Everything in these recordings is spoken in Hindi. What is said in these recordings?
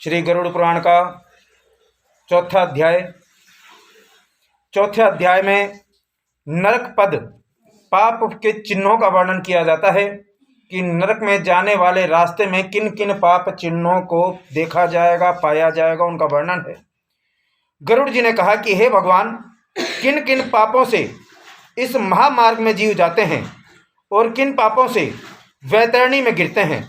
श्री गरुड़ पुराण का चौथे अध्याय में नरक पद पाप के चिन्हों का वर्णन किया जाता है कि नरक में जाने वाले रास्ते में किन किन पाप चिन्हों को देखा जाएगा, पाया जाएगा, उनका वर्णन है। गरुड़ जी ने कहा कि हे भगवान, किन किन पापों से इस महामार्ग में जीव जाते हैं और किन पापों से वैतरणी में गिरते हैं।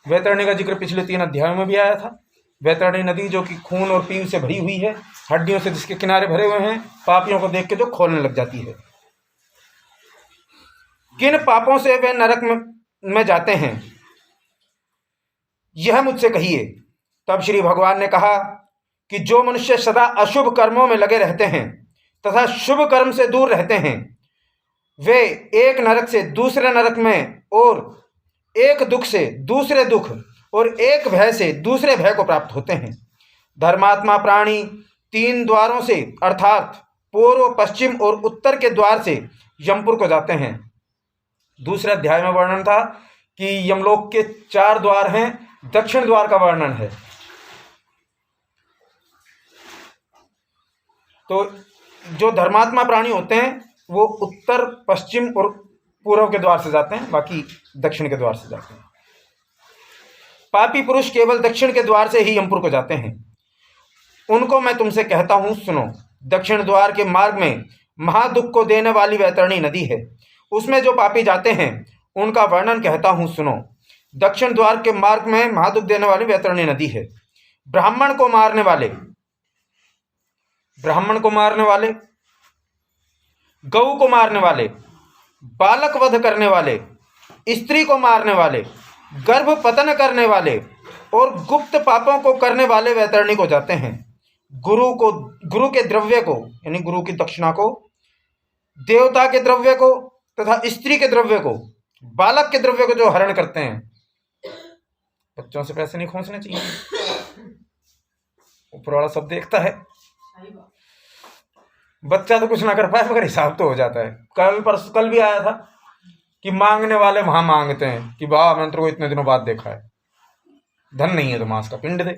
वैतरणी का जिक्र पिछले 3 अध्यायों में भी आया था। वैतरणी नदी जो कि खून और पीव से भरी हुई है, हड्डियों से जिसके किनारे भरे हुए हैं, पापियों को देख के जो खोलने लग जाती है। किन पापों से वे नरक में जाते हैं, यह मुझसे कहिए। तब श्री भगवान ने कहा कि जो मनुष्य सदा अशुभ कर्मों में लगे रहते हैं तथा शुभ कर्म से दूर रहते हैं, वे एक नरक से दूसरे नरक में और एक दुख से दूसरे दुख और एक भय से दूसरे भय को प्राप्त होते हैं। धर्मात्मा प्राणी 3 द्वारों से अर्थात पूर्व, पश्चिम और उत्तर के द्वार से यमपुर को जाते हैं। दूसरे अध्याय में वर्णन था कि यमलोक के 4 द्वार हैं, दक्षिण द्वार का वर्णन है। तो जो धर्मात्मा प्राणी होते हैं वो उत्तर, पश्चिम और पूर्व के द्वार से जाते हैं, बाकी दक्षिण के द्वार से जाते हैं। पापी पुरुष केवल दक्षिण के द्वार से ही यमपुर को जाते हैं। उनको मैं तुमसे कहता हूं, सुनो। दक्षिण द्वार के मार्ग में महादुख को देने वाली वैतरणी नदी है, उसमें जो पापी जाते हैं उनका वर्णन कहता हूं, सुनो। दक्षिण द्वार के मार्ग में महादुख देने वाली वैतरणी नदी है। ब्राह्मण को मारने वाले, गऊ को मारने वाले, बालक वध करने वाले, स्त्री को मारने वाले, गर्भ पतन करने वाले और गुप्त पापों को करने वाले वैतरणी को जाते हैं। गुरु के द्रव्य को यानी गुरु की दक्षिणा को, देवता के द्रव्य को तथा स्त्री के द्रव्य को, बालक के द्रव्य को जो हरण करते हैं। बच्चों से पैसे नहीं खोसने चाहिए, ऊपर वाला सब देखता है। बच्चा तो कुछ ना कर पाए मगर हिसाब तो हो जाता है। कल भी आया था कि मांगने वाले वहां मांगते हैं कि वाह, मैंने तो इतने दिनों बाद देखा है, धन नहीं है तो मांस का पिंड दे।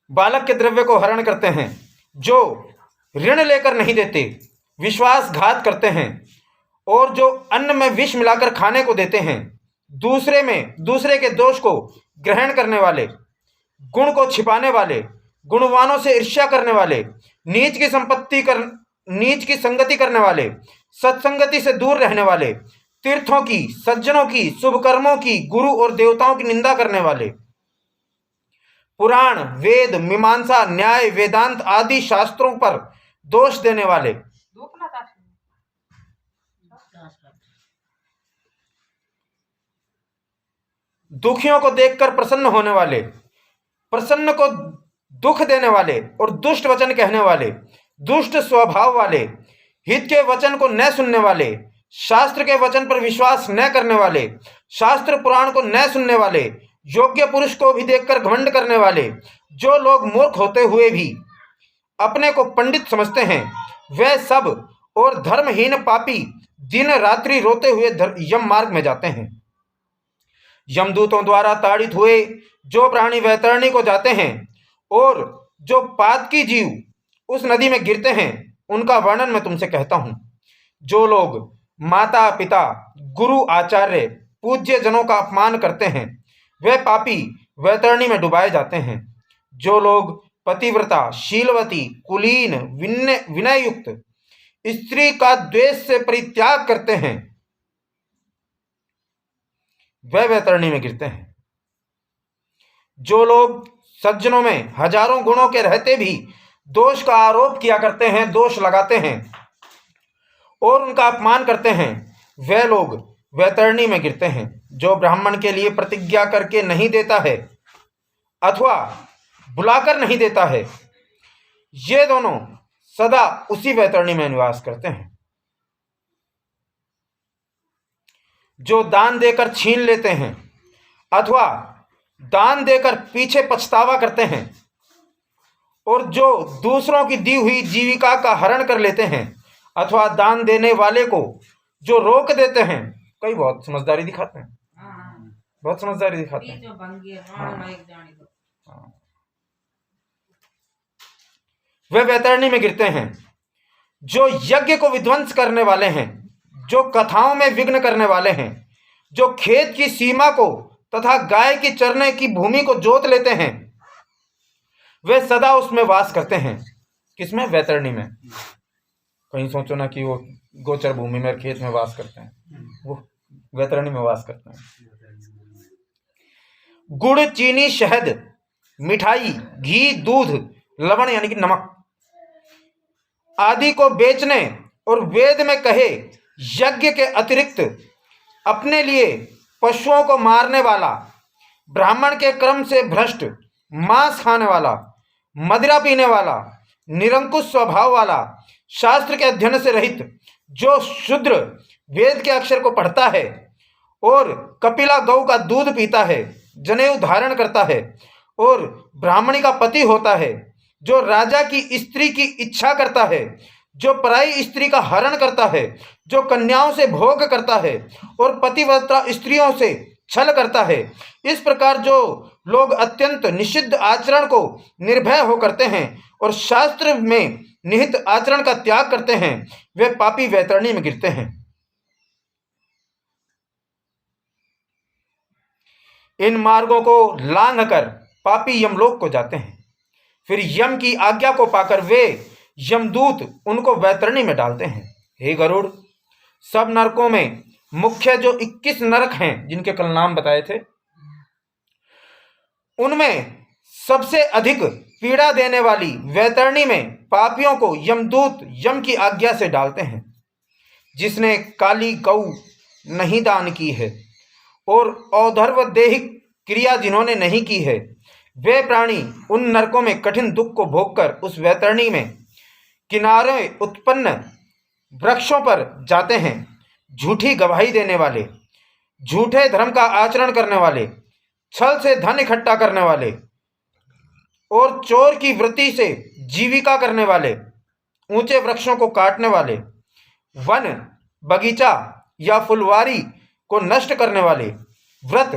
बालक के द्रव्य को हरण करते हैं, जो ऋण लेकर नहीं देते, विश्वासघात करते हैं और जो अन्न में विष मिलाकर खाने को देते हैं, दूसरे के दोष को ग्रहण करने वाले, गुण को छिपाने वाले, गुणवानों से ईर्ष्या करने वाले, नीच की संगति करने वाले, सत्संगति से दूर रहने वाले, तीर्थों की, सज्जनों की, शुभ कर्मों की, गुरु और देवताओं की निंदा करने वाले, पुराण, वेद, मीमांसा, न्याय, वेदांत आदि शास्त्रों पर दोष देने वाले, दुखियों को देखकर प्रसन्न होने वाले, प्रसन्न को दुख देने वाले और दुष्ट वचन कहने वाले, दुष्ट स्वभाव वाले, हित के वचन को न सुनने वाले, शास्त्र के वचन पर विश्वास न करने वाले, शास्त्र पुराण को न सुनने वाले, योग्य पुरुष को भी देखकर घमंड करने वाले, जो लोग मूर्ख होते हुए भी अपने को पंडित समझते हैं, वे सब और धर्महीन पापी दिन रात्रि रोते हुए यम मार्ग में जाते हैं। यमदूतों द्वारा ताड़ित हुए जो प्राणी वैतरणी को जाते हैं और जो पातकी जीव उस नदी में गिरते हैं, उनका वर्णन मैं तुमसे कहता हूं। जो लोग माता पिता, गुरु, आचार्य, पूज्य जनों का अपमान करते हैं, वे पापी वैतरणी में डुबाए जाते हैं। जो लोग पतिव्रता, शीलवती, कुलीन, विनय युक्त स्त्री का द्वेष से परित्याग करते हैं, वे वैतरणी में गिरते हैं। जो लोग सज्जनों में हजारों गुणों के रहते भी दोष का आरोप किया करते हैं, दोष लगाते हैं और उनका अपमान करते हैं, वे लोग वैतरणी में गिरते हैं। जो ब्राह्मण के लिए प्रतिज्ञा करके नहीं देता है अथवा बुलाकर नहीं देता है, ये दोनों सदा उसी वैतरणी में निवास करते हैं। जो दान देकर छीन लेते हैं अथवा दान देकर पीछे पछतावा करते हैं और जो दूसरों की दी हुई जीविका का हरण कर लेते हैं अथवा दान देने वाले को जो रोक देते हैं, कई बहुत समझदारी दिखाते हैं। बहुत समझदारी दिखाते हैं। वे वैतरणी में गिरते हैं जो यज्ञ को विध्वंस करने वाले हैं, जो कथाओं में विघ्न करने वाले हैं, जो खेत की सीमा को तथा गाय की चरने की भूमि को जोत लेते हैं। वे सदा उसमें वास करते हैं। किसमें? वैतरणी में। कहीं सोचो ना कि वो गोचर भूमि में खेत में वास करते हैं, वो वैतरणी में वास करते हैं। गुड़, चीनी, शहद, मिठाई, घी, दूध, लवण यानी कि नमक आदि को बेचने और वेद में कहे यज्ञ के अतिरिक्त अपने लिए पशुओं को मारने वाला, ब्राह्मण के क्रम से भ्रष्ट, मांस खाने वाला, मदिरा पीने वाला, निरंकुश स्वभाव वाला, शास्त्र के अध्ययन से रहित, जो शूद्र वेद के अक्षर को पढ़ता है और कपिला गौ का दूध पीता है, जनेऊ धारण करता है और ब्राह्मणी का पति होता है, जो राजा की स्त्री की इच्छा करता है, जो पराई स्त्री का हरण करता है, जो कन्याओं से भोग करता है और पतिव्रता स्त्रियों से छल करता है। इस प्रकार जो लोग अत्यंत निषिद्ध आचरण को निर्भय हो करते हैं और शास्त्र में निहित आचरण का त्याग करते हैं, वे पापी वैतरणी में गिरते हैं। इन मार्गों को लांघ कर पापी यमलोक को जाते हैं। फिर यम की आज्ञा को पाकर वे यमदूत उनको वैतरणी में डालते हैं। हे गरुड़, सब नरकों में मुख्य जो 21 नरक हैं, जिनके कल नाम बताए थे, उनमें सबसे अधिक पीड़ा देने वाली वैतरणी में पापियों को यमदूत यम की आज्ञा से डालते हैं। जिसने काली गौ नहीं दान की है और औधर्व देहिक क्रिया जिन्होंने नहीं की है, वे प्राणी उन नरकों में कठिन दुख को भोगकर उस वैतरणी में किनारे उत्पन्न वृक्षों पर जाते हैं। झूठी गवाही देने वाले, झूठे धर्म का आचरण करने वाले, छल से धन इकट्ठा करने वाले और चोर की वृत्ति से जीविका करने वाले, ऊंचे वृक्षों को काटने वाले, वन बगीचा या फुलवारी को नष्ट करने वाले, व्रत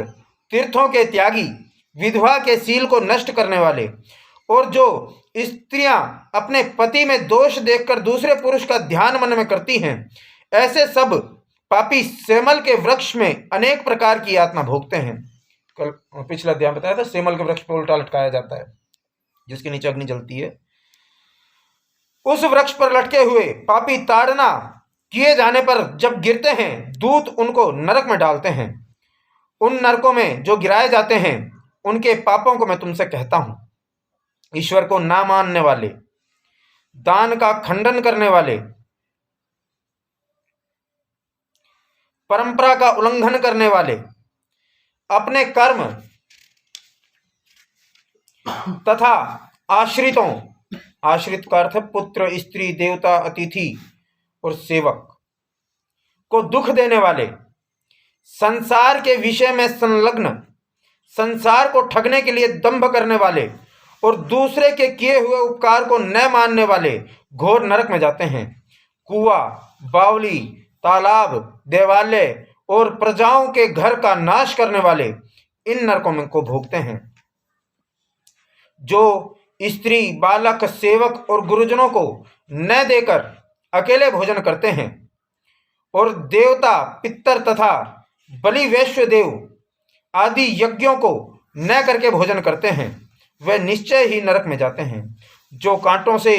तीर्थों के त्यागी, विधवा के सील को नष्ट करने वाले और जो स्त्रियां अपने पति में दोष देखकर दूसरे पुरुष का ध्यान मन में करती हैं, ऐसे सब पापी सेमल के वृक्ष में अनेक प्रकार की यातना भोगते हैं। कल पिछला अध्याय बताया था, सेमल के वृक्ष पर उल्टा लटकाया जाता है, जिसके नीचे अग्नि जलती है। उस वृक्ष पर लटके हुए पापी ताड़ना किए जाने पर जब गिरते हैं, दूत उनको नरक में डालते हैं। उन नरकों में जो गिराए जाते हैं, उनके पापों को मैं तुमसे कहता हूं। ईश्वर को ना मानने वाले, दान का खंडन करने वाले, परंपरा का उल्लंघन करने वाले, अपने कर्म तथा आश्रितों, आश्रित का अर्थ पुत्र, स्त्री, देवता, अतिथि और सेवक को दुख देने वाले, संसार के विषय में संलग्न, संसार को ठगने के लिए दंभ करने वाले और दूसरे के किए हुए उपकार को न मानने वाले घोर नरक में जाते हैं। कुआं, बावली, तालाब, देवालय और प्रजाओं के घर का नाश करने वाले इन नरकों में को भोगते हैं। जो स्त्री, बालक, सेवक और गुरुजनों को न देकर अकेले भोजन करते हैं और देवता, पितर तथा बलि, वैश्य देव आदि यज्ञों को न करके भोजन करते हैं, वे निश्चय ही नरक में जाते हैं। जो कांटों से,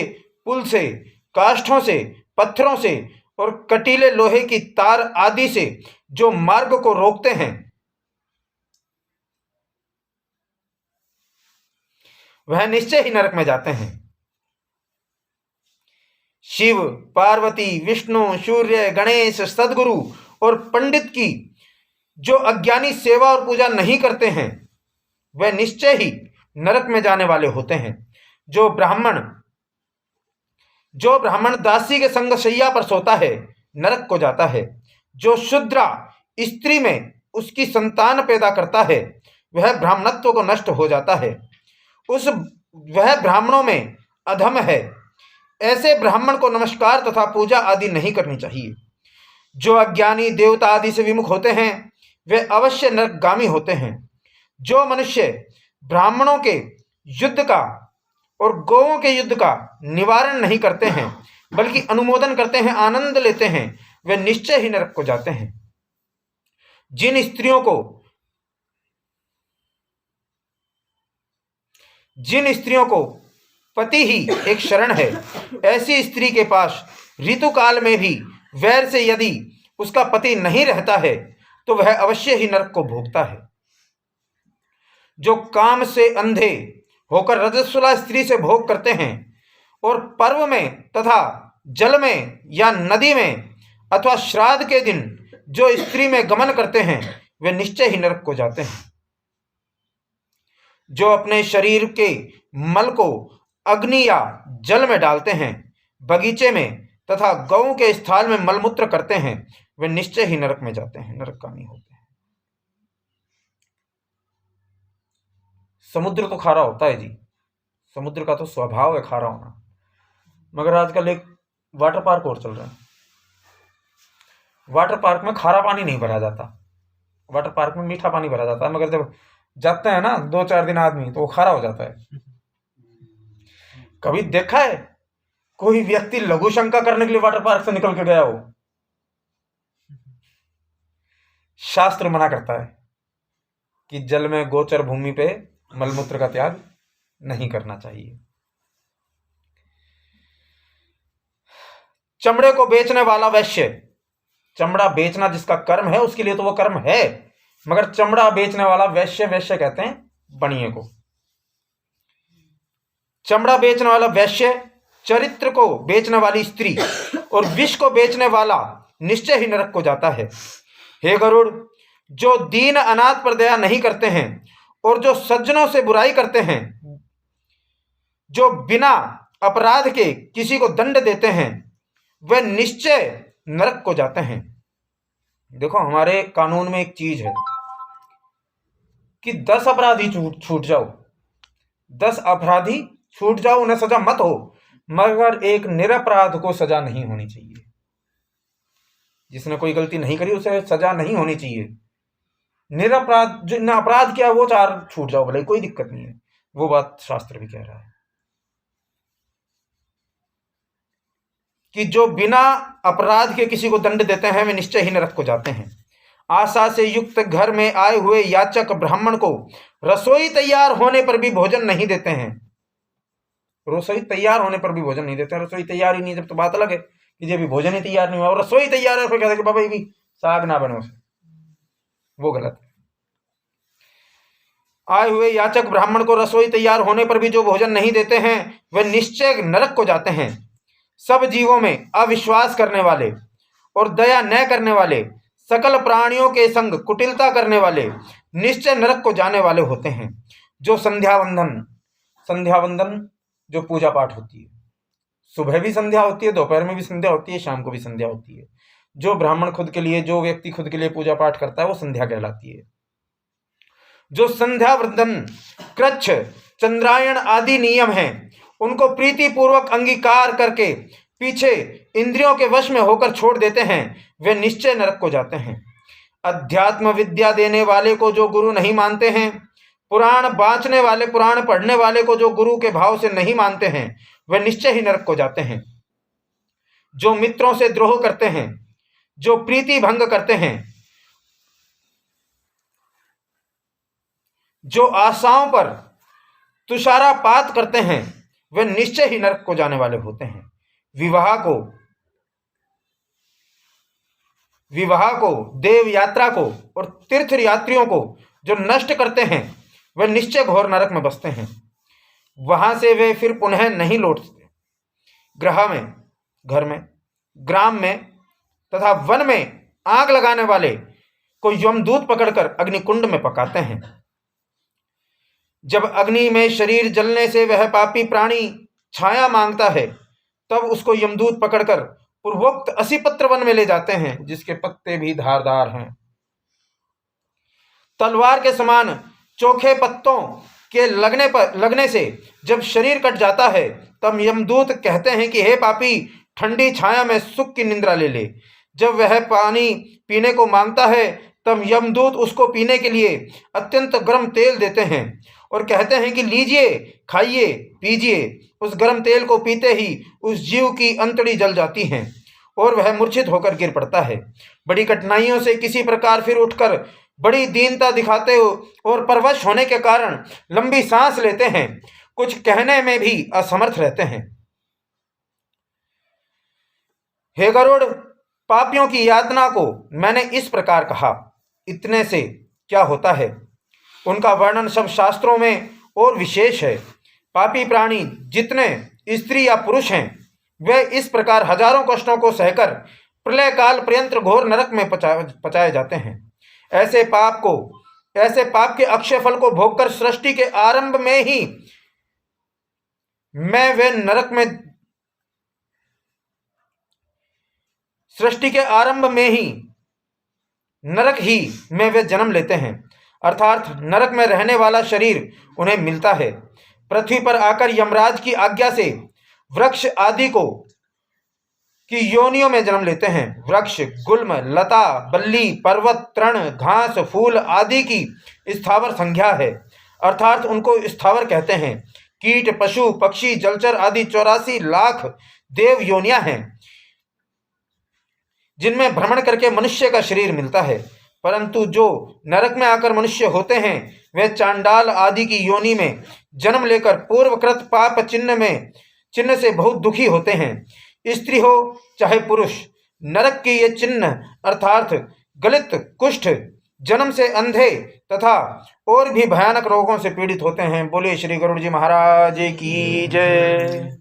पुल से, काष्ठों से, पत्थरों से और कटीले लोहे की तार आदि से जो मार्ग को रोकते हैं, वह निश्चय ही नरक में जाते हैं। शिव, पार्वती, विष्णु, सूर्य, गणेश, सद्गुरु और पंडित की जो अज्ञानी सेवा और पूजा नहीं करते हैं, वे निश्चय ही नरक में जाने वाले होते हैं। जो ब्राह्मण दासी के संग शैया पर सोता है, नरक को जाता है। जो शूद्रा स्त्री में उसकी संतान पैदा करता है, वह ब्राह्मणत्व को नष्ट हो जाता है, वह ब्राह्मणों में अधम है। ऐसे ब्राह्मण को नमस्कार तथा पूजा आदि नहीं करनी चाहिए। जो अज्ञानी, देवता आदि से विमुख होते हैं, वे अवश्य नरकगामी होते हैं। जो मनुष्य ब्राह्मणों के युद्ध का और गौओं के युद्ध का निवारण नहीं करते हैं बल्कि अनुमोदन करते हैं, आनंद लेते हैं, वे निश्चय ही नरक को जाते हैं। जिन स्त्रियों को पति ही एक शरण है, ऐसी स्त्री के पास ऋतु काल में भी वैर से यदि उसका पति नहीं रहता है तो वह अवश्य ही नरक को भोगता है। जो काम से अंधे होकर रजस्वला स्त्री से भोग करते हैं और पर्व में तथा जल में या नदी में अथवा श्राद्ध के दिन जो स्त्री में गमन करते हैं वे निश्चय ही नरक को जाते हैं। जो अपने शरीर के मल को अग्नि या जल में डालते हैं, बगीचे में तथा गौ के स्थान में मलमूत्र करते हैं, वे निश्चय ही नरक में जाते हैं, नरकगामी होते हैं। समुद्र तो खारा होता है जी, समुद्र का तो स्वभाव है खारा होना, मगर आजकल एक वाटर पार्क और चल रहा है। वाटर पार्क में खारा पानी नहीं भरा जाता, वाटर पार्क में मीठा पानी भरा जाता है, मगर जब जाते हैं ना 2-4 दिन आदमी तो वो खारा हो जाता है। कभी देखा है कोई व्यक्ति लघु शंका करने के लिए वाटर पार्क से निकल के गया हो? शास्त्र मना करता है कि जल में गोचर भूमि पे मलमूत्र का त्याग नहीं करना चाहिए। चमड़े को बेचने वाला वैश्य, चमड़ा बेचना जिसका कर्म है उसके लिए तो वो कर्म है, मगर चमड़ा बेचने वाला वैश्य, वैश्य कहते हैं बनिए को। चमड़ा बेचने वाला वैश्य, चरित्र को बेचने वाली स्त्री और विष को बेचने वाला निश्चय ही नरक को जाता है। हे गरुड़, जो दीन अनाथ पर दया नहीं करते हैं और जो सज्जनों से बुराई करते हैं, जो बिना अपराध के किसी को दंड देते हैं, वे निश्चय नरक को जाते हैं। देखो हमारे कानून में एक चीज है कि 10 अपराधी छूट जाओ, 10 अपराधी छूट जाओ, उन्हें सजा मत हो, मगर एक निरपराध को सजा नहीं होनी चाहिए। जिसने कोई गलती नहीं करी उसे सजा नहीं होनी चाहिए। निरपराध जिसने अपराध किया वो 4 छूट जाओ भले, कोई दिक्कत नहीं है। वो बात शास्त्र भी कह रहा है कि जो बिना अपराध के किसी को दंड देते हैं वे निश्चय ही नरक को जाते हैं। आशा से युक्त घर में आए हुए याचक ब्राह्मण को रसोई तैयार होने पर भी भोजन नहीं देते हैं। रसोई तैयार होने पर भी भोजन नहीं देते हैं। रसोई तैयार ही नहीं जब तो बात अलग है कि जब भी भोजन ही तैयार नहीं हुआ और रसोई तैयार है फिर कहते कि बाबा ये भी साग ना बने उसे, वो गलत है। आए हुए याचक ब्राह्मण को रसोई तैयार होने पर भी जो भोजन नहीं देते हैं वे निश्चय नरक को जाते हैं। सब जीवों में अविश्वास करने वाले और दया न करने वाले, सकल प्राणियों के संग कुटिलता करने वाले निश्चय नरक को जाने वाले होते हैं। जो संध्यावंदन जो पूजा पाठ होती है, सुबह भी संध्या होती है, दोपहर में भी संध्या होती है, शाम को भी संध्या होती है। जो ब्राह्मण खुद के लिए, जो व्यक्ति खुद के लिए पूजा पाठ करता है वो संध्या कहलाती है। जो संध्यावंदन, कृच्छ, चंद्रायण आदि नियम हैं उनको प्रीति पूर्वक अंगीकार करके पीछे इंद्रियों के वश में होकर छोड़ देते हैं वे निश्चय नरक को जाते हैं। अध्यात्म विद्या देने वाले को जो गुरु नहीं मानते हैं, पुराण बांचने वाले, पुराण पढ़ने वाले को जो गुरु के भाव से नहीं मानते हैं वे निश्चय ही नरक को जाते हैं। जो मित्रों से द्रोह करते हैं, जो प्रीति भंग करते हैं, जो आशाओं पर तुषारापात करते हैं वे निश्चय ही नरक को जाने वाले होते हैं। विवाह को, देव यात्रा को और तीर्थ यात्रियों को जो नष्ट करते हैं वे निश्चय घोर नरक में बसते हैं। वहां से वे फिर पुनः नहीं लौटते। घर में, ग्राम में तथा वन में आग लगाने वाले को यमदूत पकड़कर अग्निकुंड में पकाते हैं। जब अग्नि में शरीर जलने से वह पापी प्राणी छाया मांगता है तब उसको यमदूत पकड़कर पूर्वोक्त 80 पत्र वन में ले जाते हैं जिसके पत्ते भी धारदार हैं। तलवार के समान चोखे पत्तों के लगने से जब शरीर कट जाता है तब यमदूत कहते हैं कि हे पापी, ठंडी छाया में सुख की निंद्रा ले ले। जब वह पानी पीने को मांगता है तब यमदूत उसको पीने के लिए अत्यंत गर्म तेल देते हैं और कहते हैं कि लीजिए, खाइए, पीजिए। उस गर्म तेल को पीते ही उस जीव की अंतड़ी जल जाती है और वह मूर्छित होकर गिर पड़ता है। बड़ी कठिनाइयों से किसी प्रकार फिर उठकर बड़ी दीनता दिखाते हो और परवश होने के कारण लंबी सांस लेते हैं, कुछ कहने में भी असमर्थ रहते हैं। हे गरुड़, पापियों की यातना को मैंने इस प्रकार कहा, इतने से क्या होता है? उनका वर्णन सब शास्त्रों में और विशेष है। पापी प्राणी जितने स्त्री या पुरुष हैं, वे इस प्रकार हजारों कष्टों को सहकर प्रलय काल पर्यंत घोर नरक में पचाए जाते हैं। ऐसे पाप के अक्षय फल को भोगकर सृष्टि के आरंभ में ही नरक ही में वे जन्म लेते हैं, अर्थात नरक में रहने वाला शरीर उन्हें मिलता है। पृथ्वी पर आकर यमराज की आज्ञा से वृक्ष आदि की योनियों में जन्म लेते हैं। वृक्ष, गुल्म, लता, बल्ली, पर्वत, तृण, घास, फूल आदि की स्थावर संज्ञा है, अर्थात उनको स्थावर कहते हैं। कीट, पशु, पक्षी, जलचर आदि 84 लाख देव योनियां हैं, जिनमें भ्रमण करके मनुष्य का शरीर मिलता है। परंतु जो नरक में आकर मनुष्य होते हैं, वे चांडाल आदि की योनि में जन्म लेकर पूर्वकृत पाप चिन्ह से बहुत दुखी होते हैं। स्त्री हो चाहे पुरुष, नरक की ये चिन्ह अर्थात गलित, कुष्ठ, जन्म से अंधे तथा और भी भयानक रोगों से पीड़ित होते हैं। बोले श्री गरुड़ जी महाराज की जय।